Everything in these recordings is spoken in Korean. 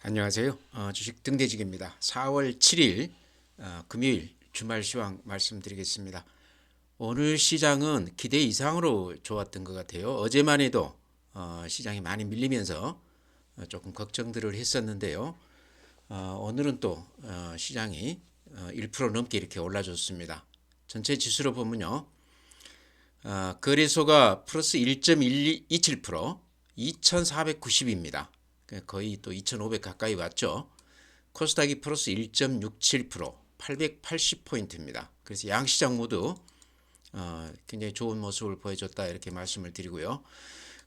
안녕하세요. 주식 등대직입니다. 4월 7일 금요일 주말 시황 말씀드리겠습니다. 오늘 시장은 기대 이상으로 좋았던 것 같아요. 어제만 해도 시장이 많이 밀리면서 조금 걱정들을 했었는데요. 오늘은 또 시장이 1% 넘게 이렇게 올라줬습니다. 전체 지수로 보면요. 거래소가 플러스 1.27%, 2,490입니다. 거의 또 2,500 가까이 왔죠. 코스닥이 플러스 1.67%, 880포인트입니다. 그래서 양시장 모두 굉장히 좋은 모습을 보여줬다 이렇게 말씀을 드리고요.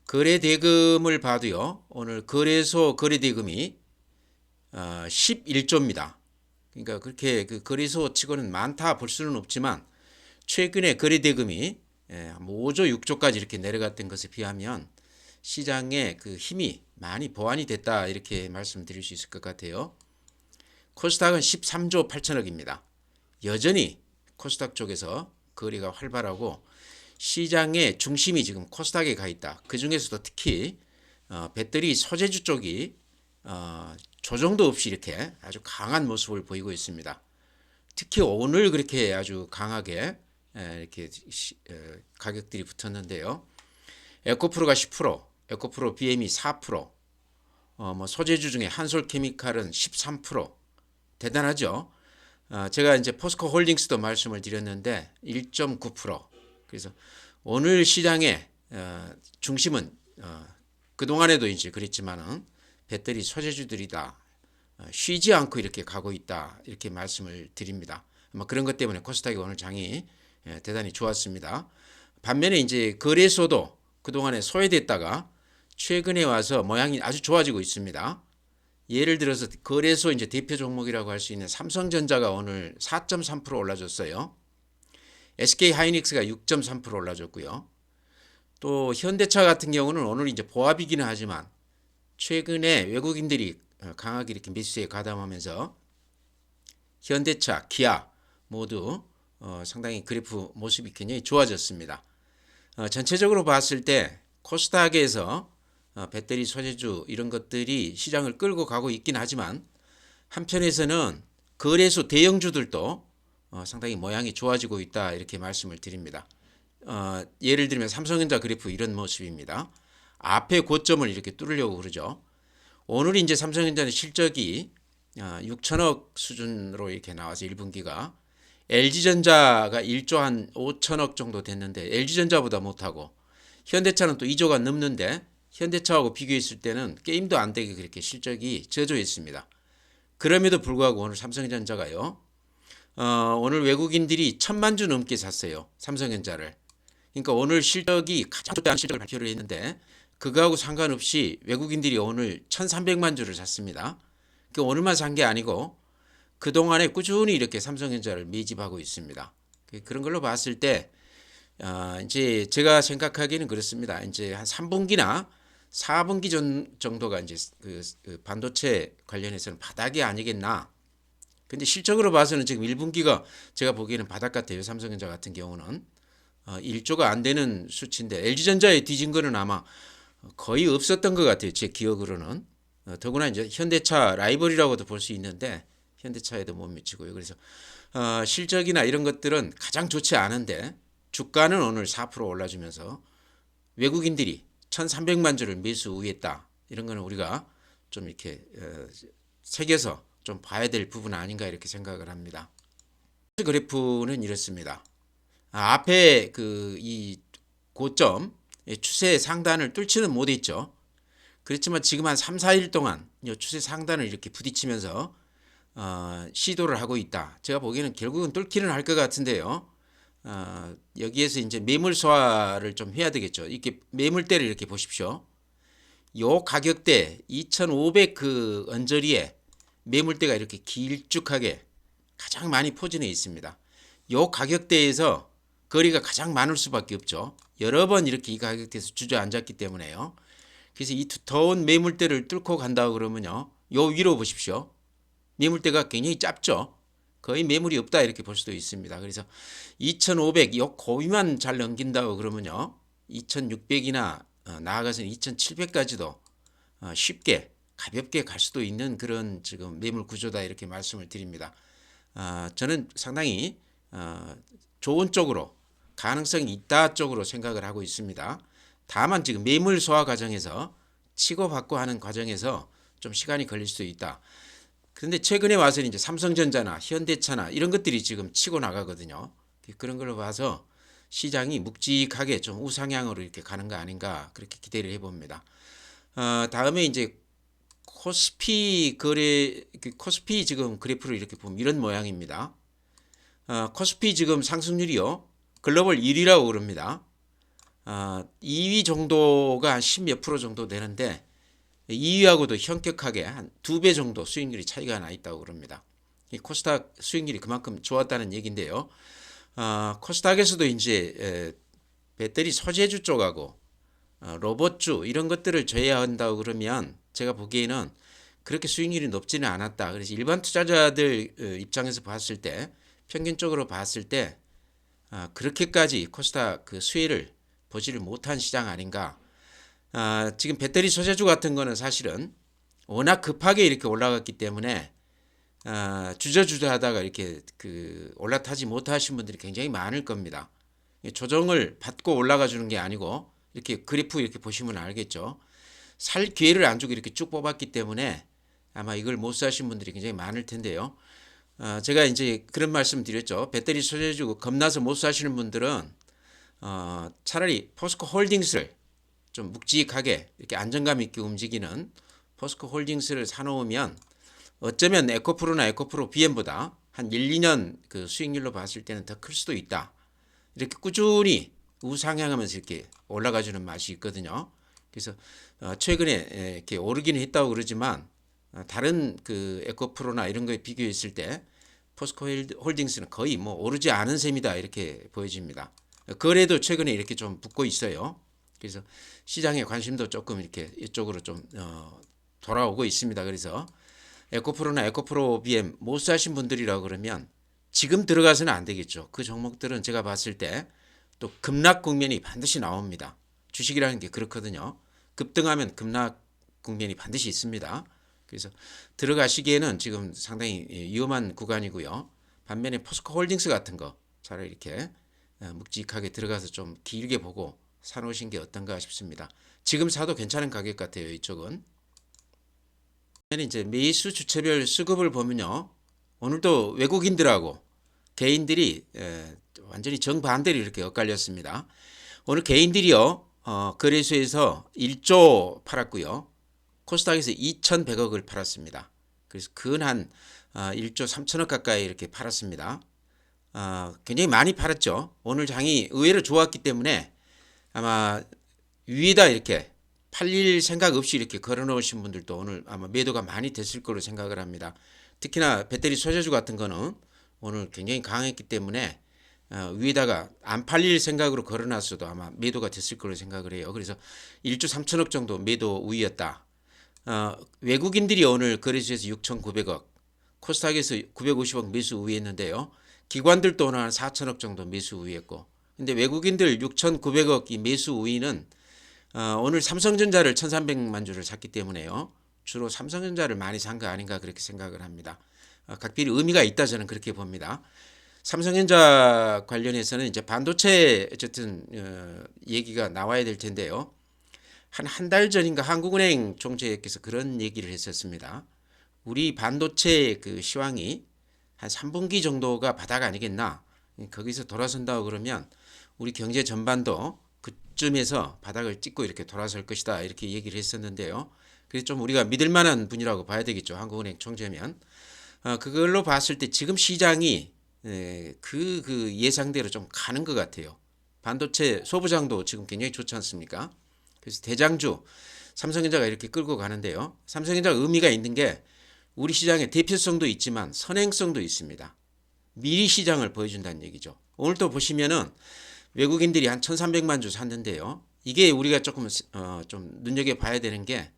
거래 대금을 봐도요. 오늘 거래소 거래 대금이 11조입니다. 그러니까 그렇게 그 거래소 치고는 많다 볼 수는 없지만 최근에 거래 대금이 5조, 6조까지 이렇게 내려갔던 것에 비하면 시장의 그 힘이 많이 보완이 됐다 이렇게 말씀드릴 수 있을 것 같아요. 코스닥은 13조 8천억입니다. 여전히 코스닥 쪽에서 거래가 활발하고 시장의 중심이 지금 코스닥에 가 있다. 그 중에서도 특히 배터리 소재주 쪽이 조정도 없이 이렇게 아주 강한 모습을 보이고 있습니다. 특히 오늘 그렇게 아주 강하게 이렇게 가격들이 붙었는데요. 에코프로가 10%, 에코프로 BM이 4%, 뭐 소재주 중에 한솔케미칼은 13%. 대단하죠. 제가 이제 포스코 홀딩스도 말씀을 드렸는데 1.9%. 그래서 오늘 시장의 중심은 그동안에도 이제 그랬지만은 배터리 소재주들이다. 쉬지 않고 이렇게 가고 있다. 이렇게 말씀을 드립니다. 뭐 그런 것 때문에 코스닥이 오늘 장이 대단히 좋았습니다. 반면에 이제 거래소도 그동안에 소외됐다가 최근에 와서 모양이 아주 좋아지고 있습니다. 예를 들어서 거래소 이제 대표 종목이라고 할 수 있는 삼성전자가 오늘 4.3% 올라줬어요. SK 하이닉스가 6.3% 올라줬고요. 또 현대차 같은 경우는 오늘 이제 보합이기는 하지만 최근에 외국인들이 강하게 이렇게 매수에 가담하면서 현대차, 기아 모두 상당히 그래프 모습이 굉장히 좋아졌습니다. 전체적으로 봤을 때 코스닥에서 배터리 소재주 이런 것들이 시장을 끌고 가고 있긴 하지만 한편에서는 거래소 대형주들도 상당히 모양이 좋아지고 있다 이렇게 말씀을 드립니다. 예를 들면 삼성전자 그래프 이런 모습입니다. 앞에 고점을 이렇게 뚫으려고 그러죠. 오늘 이제 삼성전자는 실적이 6천억 수준으로 이렇게 나와서 1분기가 LG전자가 1조 한 5천억 정도 됐는데 LG전자보다 못하고 현대차는 또 2조가 넘는데 현대차하고 비교했을 때는 게임도 안 되게 그렇게 실적이 저조했습니다. 그럼에도 불구하고 오늘 삼성전자가요. 오늘 외국인들이 1,000만 주 넘게 샀어요. 삼성전자를. 그러니까 오늘 실적이 가장 좋다는 실적을 발표를 했는데 그거하고 상관없이 외국인들이 오늘 1,300만 주를 샀습니다. 그 오늘만 산 게 아니고 그동안에 꾸준히 이렇게 삼성전자를 매집하고 있습니다. 그런 걸로 봤을 때 이제 제가 생각하기에는 그렇습니다. 이제 한 3분기나 4분기 정도가 이제 그 반도체 관련해서는 바닥이 아니겠나. 근데 실적으로 봐서는 지금 1분기가 제가 보기에는 바닥 같아요. 삼성전자 같은 경우는 1조가 안 되는 수치인데 LG전자에 뒤진 거는 아마 거의 없었던 것 같아요. 제 기억으로는. 더구나 이제 현대차 라이벌이라고도 볼 수 있는데 현대차에도 못 미치고요. 그래서 실적이나 이런 것들은 가장 좋지 않은데 주가는 오늘 4% 올라주면서 외국인들이 1,300만 주를 매수 우회했다. 이런 거는 우리가 좀 이렇게 새겨서 좀 봐야 될 부분 아닌가 이렇게 생각을 합니다. 그래프는 이렇습니다. 앞에 그 이 고점 추세 상단을 뚫지는 못했죠. 그렇지만 지금 한 3, 4일 동안 이 추세 상단을 이렇게 부딪히면서 시도를 하고 있다. 제가 보기에는 결국은 뚫기는 할 것 같은데요. 여기에서 이제 매물 소화를 좀 해야 되겠죠. 이렇게 매물대를 이렇게 보십시오. 요 가격대 2,500 그 언저리에 매물대가 이렇게 길쭉하게 가장 많이 포진해 있습니다. 요 가격대에서 거리가 가장 많을 수밖에 없죠. 여러 번 이렇게 이 가격대에서 주저앉았기 때문에요. 그래서 이 두터운 매물대를 뚫고 간다고 그러면요. 요 위로 보십시오. 매물대가 굉장히 짧죠. 거의 매물이 없다 이렇게 볼 수도 있습니다. 그래서 2,500 요 고위만 잘 넘긴다고 그러면요. 2,600이나 나아가서는 2,700까지도 쉽게 가볍게 갈 수도 있는 그런 지금 매물 구조다 이렇게 말씀을 드립니다. 저는 상당히 좋은 쪽으로 가능성이 있다 쪽으로 생각을 하고 있습니다. 다만 지금 매물 소화 과정에서 치고받고 하는 과정에서 좀 시간이 걸릴 수도 있다. 그런데 최근에 와서는 이제 삼성전자나 현대차나 이런 것들이 지금 치고 나가거든요. 그런 걸 봐서 시장이 묵직하게 좀 우상향으로 이렇게 가는 거 아닌가 그렇게 기대를 해봅니다. 다음에 이제 코스피 지금 그래프를 이렇게 보면 이런 모양입니다. 코스피 지금 상승률이요. 글로벌 1위라고 그럽니다. 2위 정도가 한 10 몇 프로 정도 되는데 2위하고도 현격하게 한 2배 정도 수익률이 차이가 나 있다고 그럽니다. 이 코스닥 수익률이 그만큼 좋았다는 얘기인데요. 코스닥에서도 이제 배터리 소재주 쪽하고 로봇주 이런 것들을 제외한다고 그러면 제가 보기에는 그렇게 수익률이 높지는 않았다. 그래서 일반 투자자들 입장에서 봤을 때 평균적으로 봤을 때 그렇게까지 코스닥 그 수혜를 보지를 못한 시장 아닌가. 지금 배터리 소재주 같은 거는 사실은 워낙 급하게 이렇게 올라갔기 때문에 주저주저 하다가 이렇게 그 올라타지 못하신 분들이 굉장히 많을 겁니다. 조정을 받고 올라가 주는 게 아니고 이렇게 그래프 이렇게 보시면 알겠죠. 살 기회를 안 주고 이렇게 쭉 뽑았기 때문에 아마 이걸 못 사신 분들이 굉장히 많을 텐데요. 제가 이제 그런 말씀 드렸죠. 배터리 소재주 겁나서 못 사시는 분들은 차라리 포스코 홀딩스를 좀 묵직하게 이렇게 안정감 있게 움직이는 포스코 홀딩스를 사놓으면 어쩌면 에코프로나 에코프로 BM보다 한 1, 2년 그 수익률로 봤을 때는 더 클 수도 있다. 이렇게 꾸준히 우상향하면서 이렇게 올라가주는 맛이 있거든요. 그래서 최근에 이렇게 오르기는 했다고 그러지만 다른 그 에코프로나 이런 거에 비교했을 때 포스코 홀딩스는 거의 뭐 오르지 않은 셈이다 이렇게 보여집니다. 거래도 최근에 이렇게 좀 붙고 있어요. 그래서 시장의 관심도 조금 이렇게 이쪽으로 좀 돌아오고 있습니다. 그래서 에코프로나 에코프로 BM 못 사신 분들이라고 그러면 지금 들어가서는 안 되겠죠. 그 종목들은 제가 봤을 때 또 급락 국면이 반드시 나옵니다. 주식이라는 게 그렇거든요. 급등하면 급락 국면이 반드시 있습니다. 그래서 들어가시기에는 지금 상당히 위험한 구간이고요. 반면에 포스코 홀딩스 같은 거 차라리 이렇게 묵직하게 들어가서 좀 길게 보고 사놓으신 게 어떤가 싶습니다. 지금 사도 괜찮은 가격 같아요. 이쪽은. 이제 매수 주체별 수급을 보면요. 오늘도 외국인들하고 개인들이 완전히 정반대로 이렇게 엇갈렸습니다. 오늘 개인들이요. 거래소에서 1조 팔았고요. 코스닥에서 2,100억을 팔았습니다. 그래서 근한 1조 3천억 가까이 이렇게 팔았습니다. 굉장히 많이 팔았죠. 오늘 장이 의외로 좋았기 때문에 아마 위에다 이렇게 팔릴 생각 없이 이렇게 걸어 놓으신 분들도 오늘 아마 매도가 많이 됐을 거로 생각을 합니다. 특히나 배터리 소재주 같은 거는 오늘 굉장히 강했기 때문에 위에다가 안 팔릴 생각으로 걸어 놨어도 아마 매도가 됐을 거로 생각을 해요. 그래서 1조 3천억 정도 매도 우위였다. 외국인들이 오늘 거래소에서 6,900억, 코스닥에서 950억 매수 우위했는데요. 기관들도 오늘 한 4천억 정도 매수 우위했고, 근데 외국인들 6,900억 이 매수 우위는 오늘 삼성전자를 1,300만 주를 샀기 때문에요. 주로 삼성전자를 많이 산 거 아닌가 그렇게 생각을 합니다. 각별히 의미가 있다 저는 그렇게 봅니다. 삼성전자 관련해서는 이제 반도체 어쨌든 얘기가 나와야 될 텐데요. 한 달 전인가 한국은행 총재께서 그런 얘기를 했었습니다. 우리 반도체 그 시황이 한 3분기 정도가 바닥 아니겠나. 거기서 돌아선다고 그러면 우리 경제 전반도 그쯤에서 바닥을 찍고 이렇게 돌아설 것이다. 이렇게 얘기를 했었는데요. 그래서 좀 우리가 믿을 만한 분이라고 봐야 되겠죠. 한국은행 총재면. 그걸로 봤을 때 지금 시장이 그 예상대로 좀 가는 것 같아요. 반도체 소부장도 지금 굉장히 좋지 않습니까? 그래서 대장주 삼성전자가 이렇게 끌고 가는데요. 삼성전자가 의미가 있는 게 우리 시장의 대표성도 있지만 선행성도 있습니다. 미리 시장을 보여준다는 얘기죠. 오늘 또 보시면은 외국인들이 한 1,300만 주 샀는데요. 이게 우리가 조금 좀 눈여겨봐야 되는 게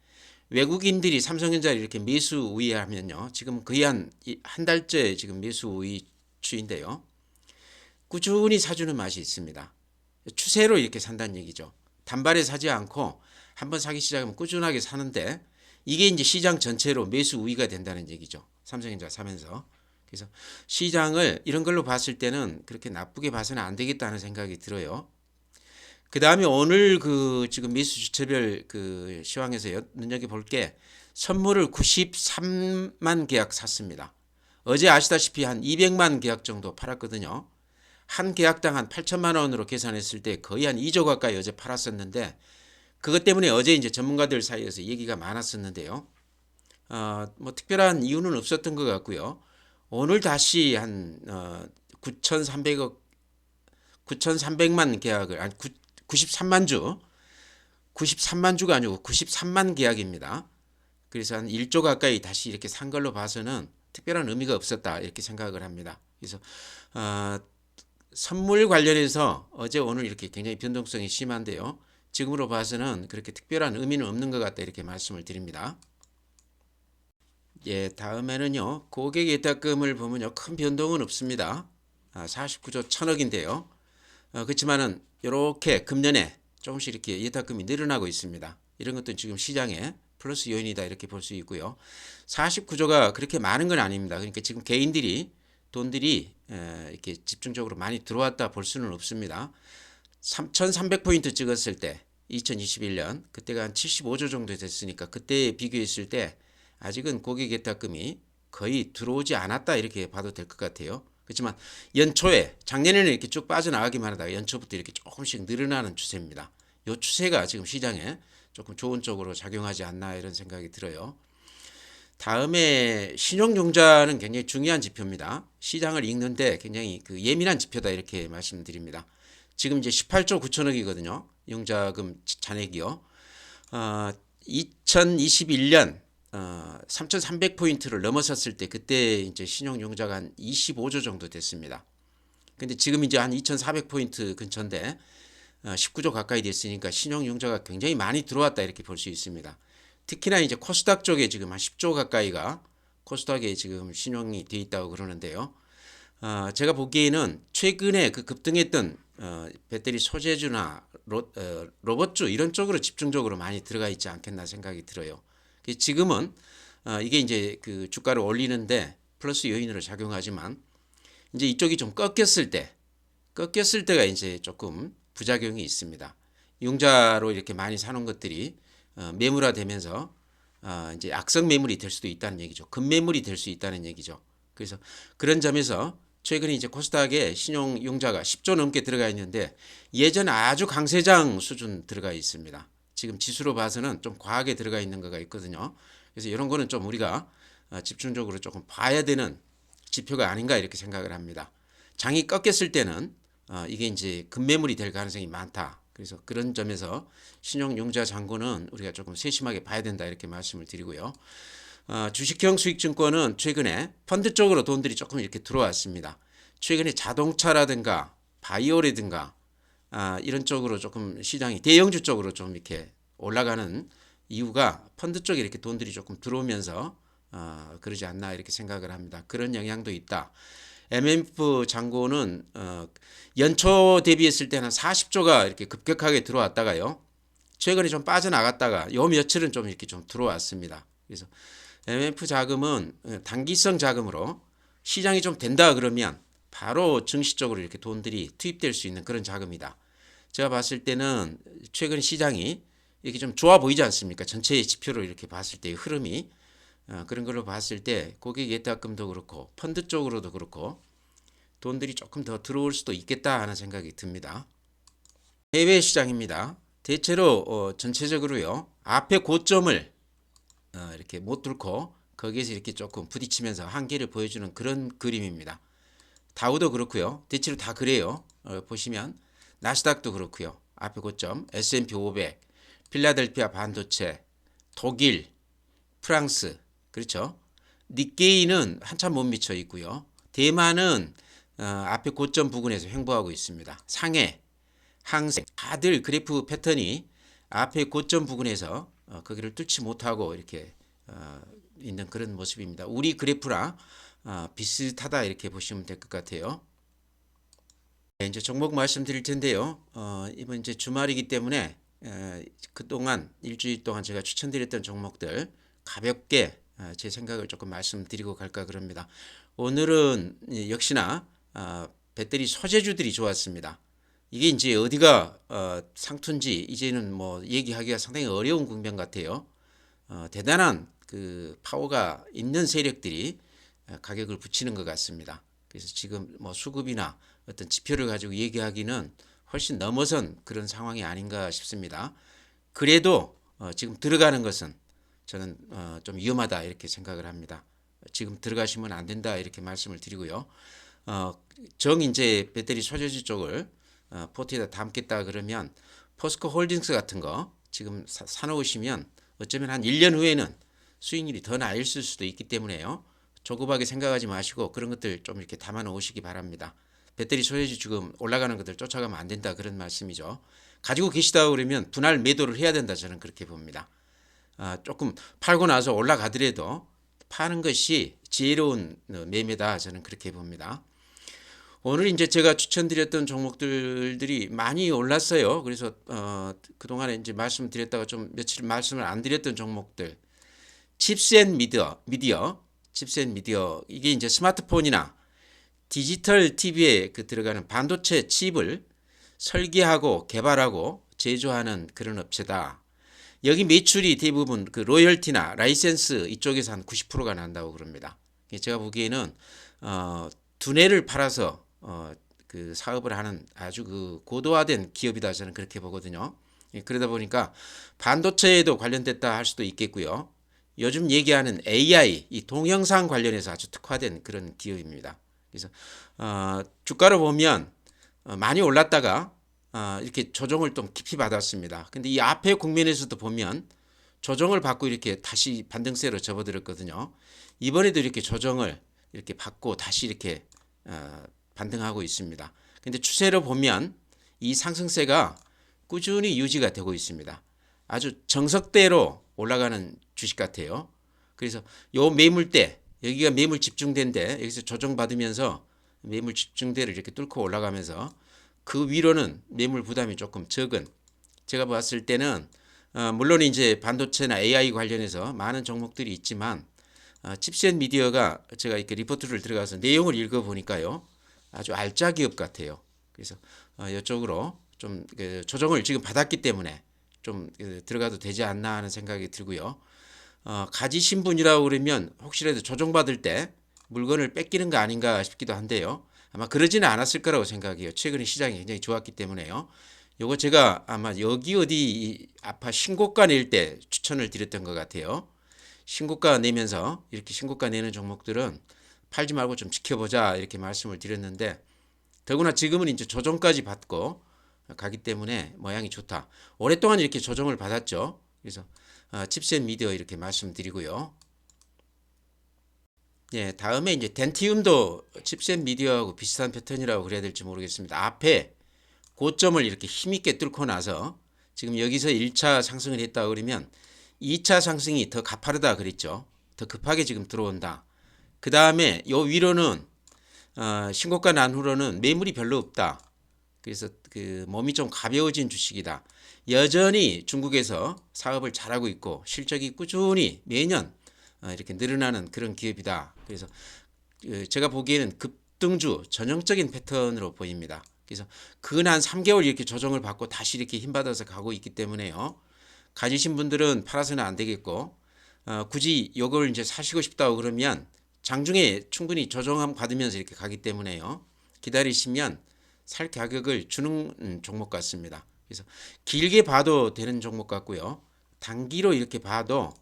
외국인들이 삼성전자를 이렇게 매수 우위하면요. 지금 거의 한 달째 지금 매수 우위 추인데요. 꾸준히 사주는 맛이 있습니다. 추세로 이렇게 산다는 얘기죠. 단발에 사지 않고 한번 사기 시작하면 꾸준하게 사는데 이게 이제 시장 전체로 매수 우위가 된다는 얘기죠. 삼성전자 사면서. 그래서 시장을 이런 걸로 봤을 때는 그렇게 나쁘게 봐서는 안 되겠다는 생각이 들어요. 그 다음에 오늘 그 지금 매수 주체별 그 시황에서 눈여겨볼 게 선물을 93만 계약 샀습니다. 어제 아시다시피 한 200만 계약 정도 팔았거든요. 한 계약당 한 8천만 원으로 계산했을 때 거의 한 2조 가까이 어제 팔았었는데 그것 때문에 어제 이제 전문가들 사이에서 얘기가 많았었는데요. 뭐 특별한 이유는 없었던 것 같고요. 오늘 다시 한 9,300억 9,300만 계약을 아니 93만 주 93만 주가 아니고 93만 계약입니다. 그래서 한 1조 가까이 다시 이렇게 산 걸로 봐서는 특별한 의미가 없었다 이렇게 생각을 합니다. 그래서 어, 선물 관련해서 어제 오늘 이렇게 굉장히 변동성이 심한데요. 지금으로 봐서는 그렇게 특별한 의미는 없는 것 같다 이렇게 말씀을 드립니다. 예, 다음에는요. 고객 예탁금을 보면요. 큰 변동은 없습니다. 49조 1천억인데요. 그렇지만은 이렇게 금년에 조금씩 이렇게 예탁금이 늘어나고 있습니다. 이런 것도 지금 시장에 플러스 요인이다 이렇게 볼 수 있고요. 49조가 그렇게 많은 건 아닙니다. 그러니까 지금 개인들이 돈들이 이렇게 집중적으로 많이 들어왔다 볼 수는 없습니다. 3,300포인트 찍었을 때 2021년 그때가 한 75조 정도 됐으니까 그때 비교했을 때 아직은 고객 예탁금이 거의 들어오지 않았다 이렇게 봐도 될 것 같아요. 그렇지만 연초에 작년에는 이렇게 쭉 빠져나가기만 하다가 연초부터 이렇게 조금씩 늘어나는 추세입니다. 이 추세가 지금 시장에 조금 좋은 쪽으로 작용하지 않나 이런 생각이 들어요. 다음에 신용융자는 굉장히 중요한 지표입니다. 시장을 읽는데 굉장히 그 예민한 지표다 이렇게 말씀드립니다. 지금 이제 18조 9천억이거든요. 융자금 잔액이요. 2021년 3,300포인트를 넘어섰을 때 그때 이제 신용융자가 한 25조 정도 됐습니다. 근데 지금 이제 한 2,400포인트 근처인데 19조 가까이 됐으니까 신용융자가 굉장히 많이 들어왔다 이렇게 볼 수 있습니다. 특히나 이제 코스닥 쪽에 지금 한 10조 가까이가 코스닥에 지금 신용이 돼 있다고 그러는데요. 제가 보기에는 최근에 그 급등했던 배터리 소재주나 로봇주 이런 쪽으로 집중적으로 많이 들어가 있지 않겠나 생각이 들어요. 지금은 이게 이제 그 주가를 올리는데 플러스 요인으로 작용하지만 이제 이쪽이 좀 꺾였을 때가 이제 조금 부작용이 있습니다. 융자로 이렇게 많이 사놓은 것들이 매물화되면서 이제 악성 매물이 될 수도 있다는 얘기죠. 급매물이 될 수 있다는 얘기죠. 그래서 그런 점에서 최근에 이제 코스닥에 신용융자가 10조 넘게 들어가 있는데 예전 아주 강세장 수준 들어가 있습니다. 지금 지수로 봐서는 좀 과하게 들어가 있는 거가 있거든요. 그래서 이런 거는 좀 우리가 집중적으로 조금 봐야 되는 지표가 아닌가 이렇게 생각을 합니다. 장이 꺾였을 때는 이게 이제 급매물이 될 가능성이 많다. 그래서 그런 점에서 신용융자 잔고는 우리가 조금 세심하게 봐야 된다 이렇게 말씀을 드리고요. 주식형 수익증권은 최근에 펀드 쪽으로 돈들이 조금 이렇게 들어왔습니다. 최근에 자동차라든가 바이오라든가 이런 쪽으로 조금 시장이 대형주 쪽으로 좀 이렇게 올라가는 이유가 펀드 쪽에 이렇게 돈들이 조금 들어오면서 그러지 않나 이렇게 생각을 합니다. 그런 영향도 있다. MMF 잔고는 연초 대비했을 때는 40조가 이렇게 급격하게 들어왔다가요. 최근에 좀 빠져나갔다가 요 며칠은 좀 이렇게 좀 들어왔습니다. 그래서 MMF 자금은 단기성 자금으로 시장이 좀 된다 그러면 바로 증시 쪽으로 이렇게 돈들이 투입될 수 있는 그런 자금이다. 제가 봤을 때는 최근 시장이 이렇게 좀 좋아 보이지 않습니까? 전체의 지표로 이렇게 봤을 때의 흐름이 그런 걸로 봤을 때 고객 예탁금도 그렇고 펀드 쪽으로도 그렇고 돈들이 조금 더 들어올 수도 있겠다 하는 생각이 듭니다. 해외 시장입니다. 대체로 전체적으로요 앞에 고점을 이렇게 못 뚫고 거기에서 이렇게 조금 부딪히면서 한계를 보여주는 그런 그림입니다. 다우도 그렇고요. 대체로 다 그래요. 보시면 나스닥도 그렇고요. 앞에 고점 S&P 500, 필라델피아 반도체, 독일, 프랑스 그렇죠. 니케이는 한참 못 미쳐 있고요. 대만은 앞에 고점 부근에서 횡보하고 있습니다. 상해, 항생 다들 그래프 패턴이 앞에 고점 부근에서 거기를 뚫지 못하고 이렇게 있는 그런 모습입니다. 우리 그래프랑 비슷하다 이렇게 보시면 될 것 같아요. 네, 이제 종목 말씀드릴 텐데요. 이번 이제 주말이기 때문에 그동안 일주일 동안 제가 추천드렸던 종목들 가볍게 제 생각을 조금 말씀드리고 갈까 그럽니다. 오늘은 역시나 배터리 소재주들이 좋았습니다. 이게 이제 어디가 상투인지 이제는 뭐 얘기하기가 상당히 어려운 국면 같아요. 대단한 그 파워가 있는 세력들이 가격을 붙이는 것 같습니다. 그래서 지금 뭐 수급이나 어떤 지표를 가지고 얘기하기는 훨씬 넘어선 그런 상황이 아닌가 싶습니다. 그래도 지금 들어가는 것은 저는 좀 위험하다 이렇게 생각을 합니다. 지금 들어가시면 안 된다 이렇게 말씀을 드리고요. 정 이제 배터리 소재주 쪽을 포트에다 담겠다 그러면 포스코 홀딩스 같은 거 지금 사놓으시면 어쩌면 한 1년 후에는 수익률이 더 나 있을 수도 있기 때문에요. 조급하게 생각하지 마시고 그런 것들 좀 이렇게 담아 놓으시기 바랍니다. 배터리 소재주 지금 올라가는 것들 쫓아가면 안 된다 그런 말씀이죠. 가지고 계시다 그러면 분할 매도를 해야 된다 저는 그렇게 봅니다. 조금 팔고 나서 올라가더라도 파는 것이 지혜로운 매매다 저는 그렇게 봅니다. 오늘 이제 제가 추천드렸던 종목들이 많이 올랐어요. 그래서 그동안에 이제 말씀드렸다가 좀 며칠 말씀을 안 드렸던 종목들, 칩셋 미디어 이게 이제 스마트폰이나 디지털 TV에 그 들어가는 반도체 칩을 설계하고 개발하고 제조하는 그런 업체다. 여기 매출이 대부분 그 로열티나 라이센스 이쪽에서 한 90%가 난다고 그럽니다. 제가 보기에는 두뇌를 팔아서 그 사업을 하는 아주 그 고도화된 기업이다 저는 그렇게 보거든요. 그러다 보니까 반도체에도 관련됐다 할 수도 있겠고요. 요즘 얘기하는 AI 이 동영상 관련해서 아주 특화된 그런 기업입니다. 그래서 주가를 보면 많이 올랐다가 이렇게 조정을 좀 깊이 받았습니다. 근데 이 앞에 국면에서도 보면 조정을 받고 이렇게 다시 반등세로 접어들었거든요. 이번에도 이렇게 조정을 이렇게 받고 다시 이렇게 반등하고 있습니다. 근데 추세로 보면 이 상승세가 꾸준히 유지가 되고 있습니다. 아주 정석대로 올라가는 주식 같아요. 그래서 요 매물대 여기가 매물 집중대인데 여기서 조정받으면서 매물 집중대를 이렇게 뚫고 올라가면서 그 위로는 매물 부담이 조금 적은 제가 봤을 때는 물론 이제 반도체나 AI 관련해서 많은 종목들이 있지만 칩셋 미디어가 제가 이렇게 리포트를 들어가서 내용을 읽어보니까요 아주 알짜 기업 같아요. 그래서 이쪽으로 좀 조정을 지금 받았기 때문에 좀 들어가도 되지 않나 하는 생각이 들고요. 가지신 분이라고 그러면 혹시라도 조정받을 때 물건을 뺏기는 거 아닌가 싶기도 한데요. 아마 그러지는 않았을 거라고 생각해요. 최근에 시장이 굉장히 좋았기 때문에요. 요거 제가 아마 여기 어디 아파 신고가 낼 때 추천을 드렸던 것 같아요. 신고가 내면서 이렇게 신고가 내는 종목들은 팔지 말고 좀 지켜보자 이렇게 말씀을 드렸는데 더구나 지금은 이제 조정까지 받고 가기 때문에 모양이 좋다. 오랫동안 이렇게 조정을 받았죠. 그래서 칩셋 미디어 이렇게 말씀드리고요. 예, 다음에 이제 덴티움도 칩셋 미디어하고 비슷한 패턴이라고 그래야 될지 모르겠습니다. 앞에 고점을 이렇게 힘있게 뚫고 나서 지금 여기서 1차 상승을 했다 그러면 2차 상승이 더 가파르다 그랬죠. 더 급하게 지금 들어온다. 그 다음에 요 위로는 신고가 난 후로는 매물이 별로 없다. 그래서 그 몸이 좀 가벼워진 주식이다. 여전히 중국에서 사업을 잘하고 있고 실적이 꾸준히 매년 이렇게 늘어나는 그런 기업이다. 그래서 제가 보기에는 급등주 전형적인 패턴으로 보입니다. 그래서 근 한 3개월 이렇게 조정을 받고 다시 이렇게 힘받아서 가고 있기 때문에요. 가지신 분들은 팔아서는 안 되겠고 굳이 이걸 이제 사시고 싶다고 그러면 장중에 충분히 조정 받으면서 이렇게 가기 때문에요. 기다리시면 살 가격을 주는 종목 같습니다. 그래서 길게 봐도 되는 종목 같고요. 단기로 이렇게 봐도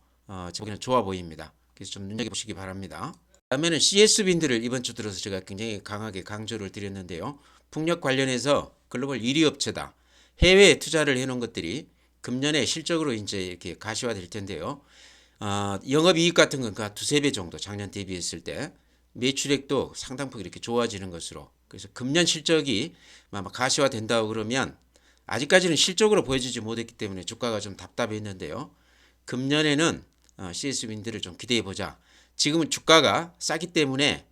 저기는 좋아 보입니다. 그래서 좀 눈여겨보시기 바랍니다. 다음에는 CS빈들을 이번 주 들어서 제가 굉장히 강하게 강조를 드렸는데요. 풍력 관련해서 글로벌 1위 업체다. 해외에 투자를 해놓은 것들이 금년에 실적으로 이제 이렇게 가시화될 텐데요. 영업이익 같은 건 두세 배 정도 작년 대비했을 때 매출액도 상당폭 이렇게 좋아지는 것으로 그래서 금년 실적이 아마 가시화된다고 그러면 아직까지는 실적으로 보여지지 못했기 때문에 주가가 좀 답답했는데요. 금년에는 CS윈드를 좀 기대해 보자. 지금은 주가가 싸기 때문에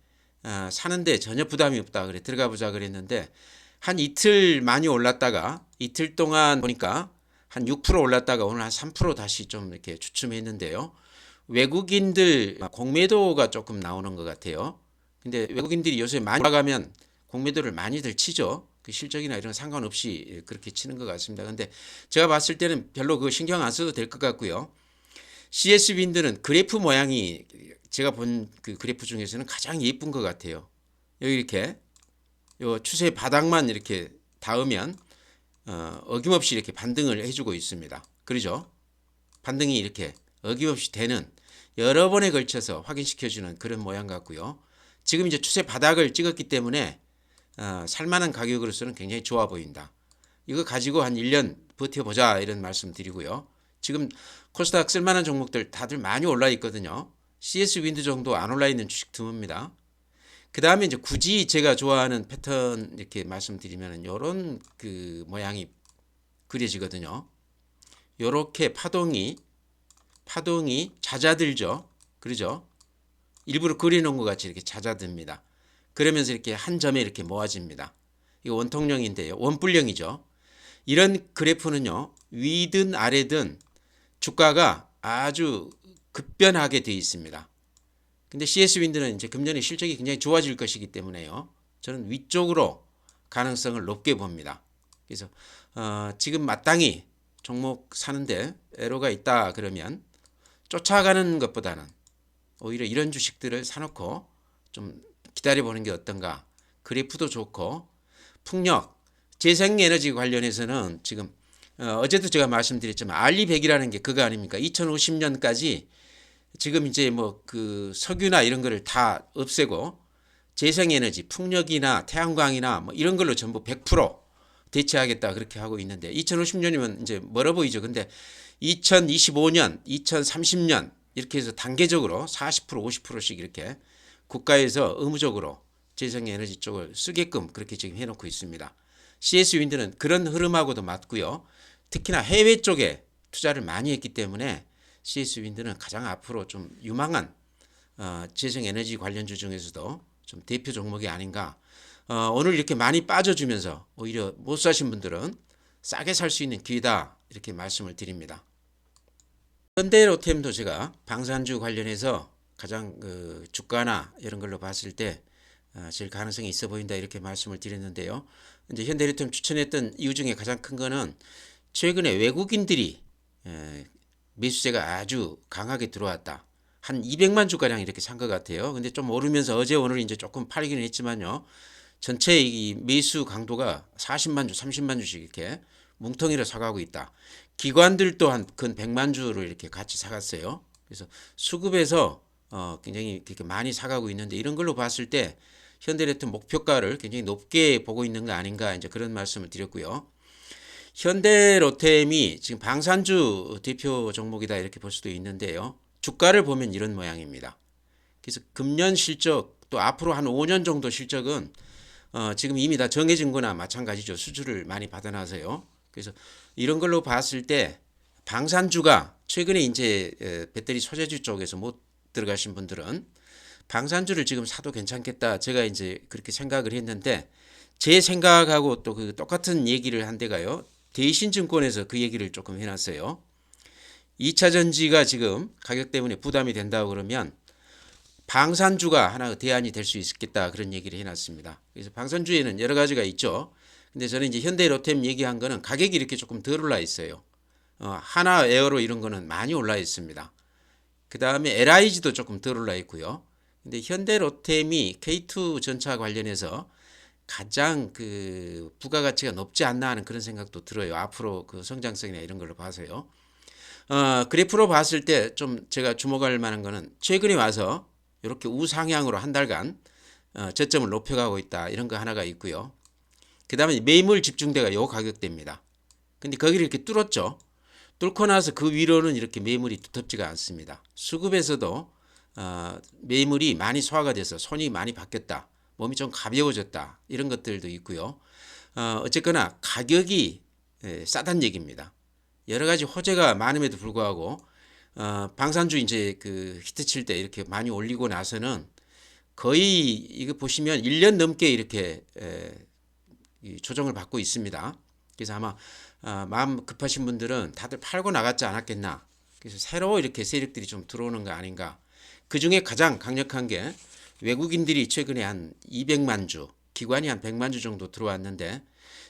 사는데 전혀 부담이 없다. 그래 들어가 보자 그랬는데 한 이틀 많이 올랐다가 이틀 동안 보니까 한 6% 올랐다가 오늘 한 3% 다시 좀 이렇게 주춤했는데요. 외국인들 공매도가 조금 나오는 것 같아요. 근데 외국인들이 요새 많이 올라가면 공매도를 많이들 치죠. 그 실적이나 이런 상관없이 그렇게 치는 것 같습니다. 근데 제가 봤을 때는 별로 그 신경 안 써도 될 것 같고요. CS 윈드는 그래프 모양이 제가 본 그 그래프 중에서는 가장 예쁜 것 같아요. 여기 이렇게 요 추세 바닥만 이렇게 닿으면 어김없이 이렇게 반등을 해주고 있습니다. 그러죠? 반등이 이렇게 어김없이 되는 여러 번에 걸쳐서 확인시켜주는 그런 모양 같고요. 지금 이제 추세 바닥을 찍었기 때문에 살만한 가격으로서는 굉장히 좋아 보인다. 이거 가지고 한 1년 버텨보자 이런 말씀 드리고요. 지금 코스닥 쓸만한 종목들 다들 많이 올라 있거든요. CS 윈드 정도 안 올라 있는 주식 드뭅니다. 그 다음에 이제 굳이 제가 좋아하는 패턴 이렇게 말씀드리면 이런 그 모양이 그려지거든요. 이렇게 파동이 잦아들죠. 그러죠? 일부러 그려놓은 것 같이 이렇게 잦아듭니다. 그러면서 이렇게 한 점에 이렇게 모아집니다. 이거 원통령인데요. 원뿔령이죠. 이런 그래프는요. 위든 아래든 주가가 아주 급변하게 되어 있습니다. 근데 CS 윈드는 이제 금년에 실적이 굉장히 좋아질 것이기 때문에요. 저는 위쪽으로 가능성을 높게 봅니다. 그래서 지금 마땅히 종목 사는데 애로가 있다 그러면 쫓아가는 것보다는 오히려 이런 주식들을 사놓고 좀 기다려보는 게 어떤가. 그래프도 좋고 풍력, 재생에너지 관련해서는 지금 어제도 제가 말씀드렸지만 알리100이라는 게 그거 아닙니까? 2050년까지 지금 이제 뭐 그 석유나 이런 거를 다 없애고 재생에너지, 풍력이나 태양광이나 뭐 이런 걸로 전부 100% 대체하겠다 그렇게 하고 있는데 2050년이면 이제 멀어 보이죠. 근데 2025년, 2030년 이렇게 해서 단계적으로 40% 50%씩 이렇게 국가에서 의무적으로 재생에너지 쪽을 쓰게끔 그렇게 지금 해놓고 있습니다. CS 윈드는 그런 흐름하고도 맞고요. 특히나 해외 쪽에 투자를 많이 했기 때문에 CS 윈드는 가장 앞으로 좀 유망한 재생에너지 관련주 중에서도 좀 대표 종목이 아닌가. 오늘 이렇게 많이 빠져주면서 오히려 못 사신 분들은 싸게 살 수 있는 기회다 이렇게 말씀을 드립니다. 현대로템도 제가 방산주 관련해서 가장 그 주가나 이런 걸로 봤을 때 제일 가능성이 있어 보인다 이렇게 말씀을 드렸는데요. 이제 현대로템 추천했던 이유 중에 가장 큰 거는 최근에 외국인들이 매수세가 아주 강하게 들어왔다. 한 200만 주가량 이렇게 산 것 같아요. 근데 좀 오르면서 어제 오늘 이제 조금 팔리긴 했지만요. 전체 이 매수 강도가 40만 주, 30만 주씩 이렇게 뭉텅이로 사가고 있다. 기관들도 한 근 100만 주를 이렇게 같이 사갔어요. 그래서 수급에서 굉장히 이렇게 많이 사가고 있는데 이런 걸로 봤을 때 현대로템 목표가를 굉장히 높게 보고 있는 거 아닌가 이제 그런 말씀을 드렸고요. 현대로템이 지금 방산주 대표 종목이다 이렇게 볼 수도 있는데요. 주가를 보면 이런 모양입니다. 그래서 금년 실적 또 앞으로 한 5년 정도 실적은 지금 이미 다 정해진 거나 마찬가지죠. 수주를 많이 받아놔서요. 그래서 이런 걸로 봤을 때 방산주가 최근에 이제 배터리 소재주 쪽에서 못 들어가신 분들은 방산주를 지금 사도 괜찮겠다. 제가 이제 그렇게 생각을 했는데 제 생각하고 또 그 똑같은 얘기를 한 데가요. 대신증권에서 그 얘기를 조금 해놨어요. 2차 전지가 지금 가격 때문에 부담이 된다고 그러면 방산주가 하나 대안이 될 수 있겠다 그런 얘기를 해놨습니다. 그래서 방산주에는 여러 가지가 있죠. 근데 저는 이제 현대로템 얘기한 거는 가격이 이렇게 조금 덜 올라 있어요. 하나 에어로 이런 거는 많이 올라 있습니다. 그 다음에 LIG도 조금 덜 올라 있고요. 근데 현대로템이 K2 전차 관련해서 가장 그 부가가치가 높지 않나 하는 그런 생각도 들어요. 앞으로 그 성장성이나 이런 걸로 봐서요. 그래프로 봤을 때 좀 제가 주목할 만한 거는 최근에 와서 이렇게 우상향으로 한 달간 저점을 높여가고 있다. 이런 거 하나가 있고요. 그 다음에 매물 집중대가 요 가격대입니다. 근데 거기를 이렇게 뚫었죠. 뚫고 나서 그 위로는 이렇게 매물이 두텁지가 않습니다. 수급에서도 매물이 많이 소화가 돼서 손이 많이 바뀌었다. 몸이 좀 가벼워졌다. 이런 것들도 있고요. 어쨌거나 가격이 싸단 얘기입니다. 여러 가지 호재가 많음에도 불구하고 방산주 이제 그 히트 칠 때 이렇게 많이 올리고 나서는 거의 이거 보시면 1년 넘게 이렇게 조정을 받고 있습니다. 그래서 아마 마음 급하신 분들은 다들 팔고 나갔지 않았겠나. 그래서 새로 이렇게 세력들이 좀 들어오는 거 아닌가. 그 중에 가장 강력한 게 외국인들이 최근에 한 200만 주, 기관이 한 100만 주 정도 들어왔는데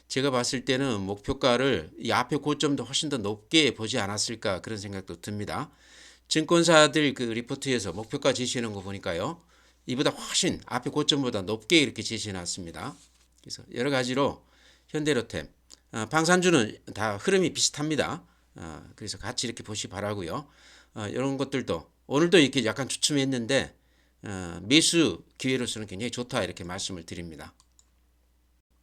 제가 봤을 때는 목표가를 이 앞에 고점도 훨씬 더 높게 보지 않았을까 그런 생각도 듭니다. 증권사들 그 리포트에서 목표가 제시하는 거 보니까요. 이보다 훨씬 앞에 고점보다 높게 이렇게 제시해 놨습니다. 그래서 여러 가지로 현대로템, 방산주는 다 흐름이 비슷합니다. 그래서 같이 이렇게 보시 바라고요. 이런 것들도 오늘도 이렇게 약간 주춤했는데 매수 기회로서는 굉장히 좋다 이렇게 말씀을 드립니다.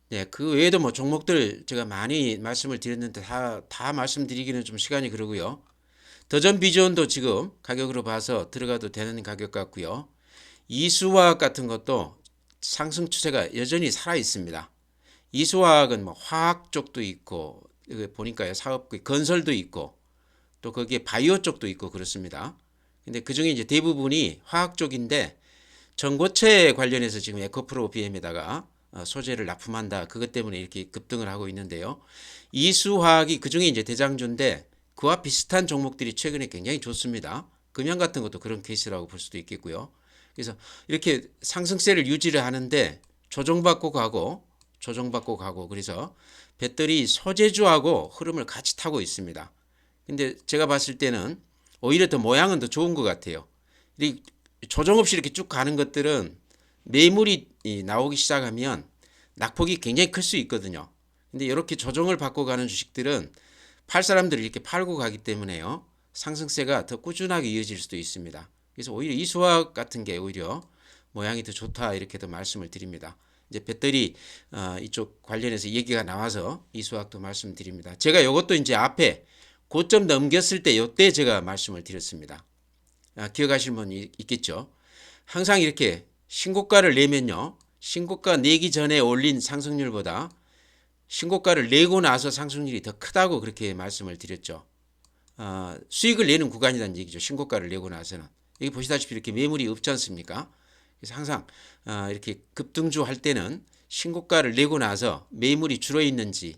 네, 그 외에도 뭐 종목들 제가 많이 말씀을 드렸는데 다 말씀드리기는 좀 시간이 그러고요. 더전 비전도 지금 가격으로 봐서 들어가도 되는 가격 같고요. 이수화학 같은 것도 상승 추세가 여전히 살아 있습니다. 이수화학은 뭐 화학 쪽도 있고 보니까요 사업그 건설도 있고 또 거기에 바이오 쪽도 있고 그렇습니다. 근데 그 중에 이제 대부분이 화학 쪽인데 전고체 관련해서 지금 에코프로 BM에다가 소재를 납품한다. 그것 때문에 이렇게 급등을 하고 있는데요. 이수화학이 그 중에 이제 대장주인데 그와 비슷한 종목들이 최근에 굉장히 좋습니다. 금양 같은 것도 그런 케이스라고 볼 수도 있겠고요. 그래서 이렇게 상승세를 유지를 하는데 조정받고 가고 그래서 배터리 소재주하고 흐름을 같이 타고 있습니다. 근데 제가 봤을 때는 오히려 더 모양은 더 좋은 것 같아요. 조정 없이 이렇게 쭉 가는 것들은 매물이 나오기 시작하면 낙폭이 굉장히 클 수 있거든요. 근데 이렇게 조정을 받고 가는 주식들은 팔 사람들이 이렇게 팔고 가기 때문에요. 상승세가 더 꾸준하게 이어질 수도 있습니다. 그래서 오히려 이수화학 같은 게 오히려 모양이 더 좋다 이렇게도 말씀을 드립니다. 이제 배터리 이쪽 관련해서 얘기가 나와서 이수화학도 말씀드립니다. 제가 이것도 이제 앞에 고점 넘겼을 때 이때 제가 말씀을 드렸습니다. 기억하실 분 있겠죠? 항상 이렇게 신고가를 내면요. 신고가 내기 전에 올린 상승률보다 신고가를 내고 나서 상승률이 더 크다고 그렇게 말씀을 드렸죠. 수익을 내는 구간이라는 얘기죠. 신고가를 내고 나서는. 여기 보시다시피 이렇게 매물이 없지 않습니까? 그래서 항상 이렇게 급등주 할 때는 신고가를 내고 나서 매물이 줄어 있는지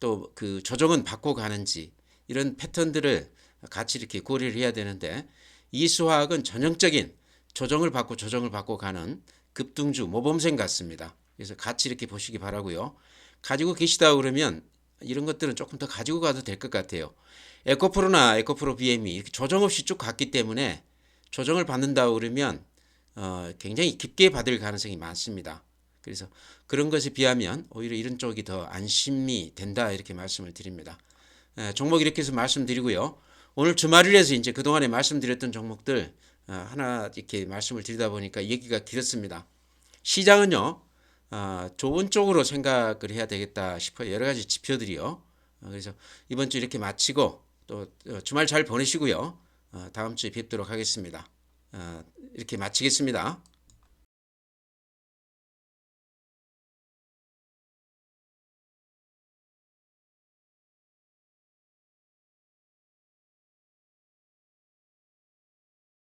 또 그 조정은 받고 가는지 이런 패턴들을 같이 이렇게 고려를 해야 되는데 이수화학은 전형적인 조정을 받고 가는 급등주 모범생 같습니다. 그래서 같이 이렇게 보시기 바라고요. 가지고 계시다 그러면 이런 것들은 조금 더 가지고 가도 될 것 같아요. 에코프로나 에코프로 BM이 이렇게 조정 없이 쭉 갔기 때문에 조정을 받는다 그러면 굉장히 깊게 받을 가능성이 많습니다. 그래서 그런 것에 비하면 오히려 이런 쪽이 더 안심이 된다 이렇게 말씀을 드립니다. 종목 이렇게 해서 말씀드리고요. 오늘 주말이라서 이제 그동안에 말씀드렸던 종목들 하나 이렇게 말씀을 드리다 보니까 얘기가 길었습니다. 시장은요. 좋은 쪽으로 생각을 해야 되겠다 싶어요. 여러 가지 지표들이요. 그래서 이번 주 이렇게 마치고 또 주말 잘 보내시고요. 다음 주에 뵙도록 하겠습니다. 이렇게 마치겠습니다.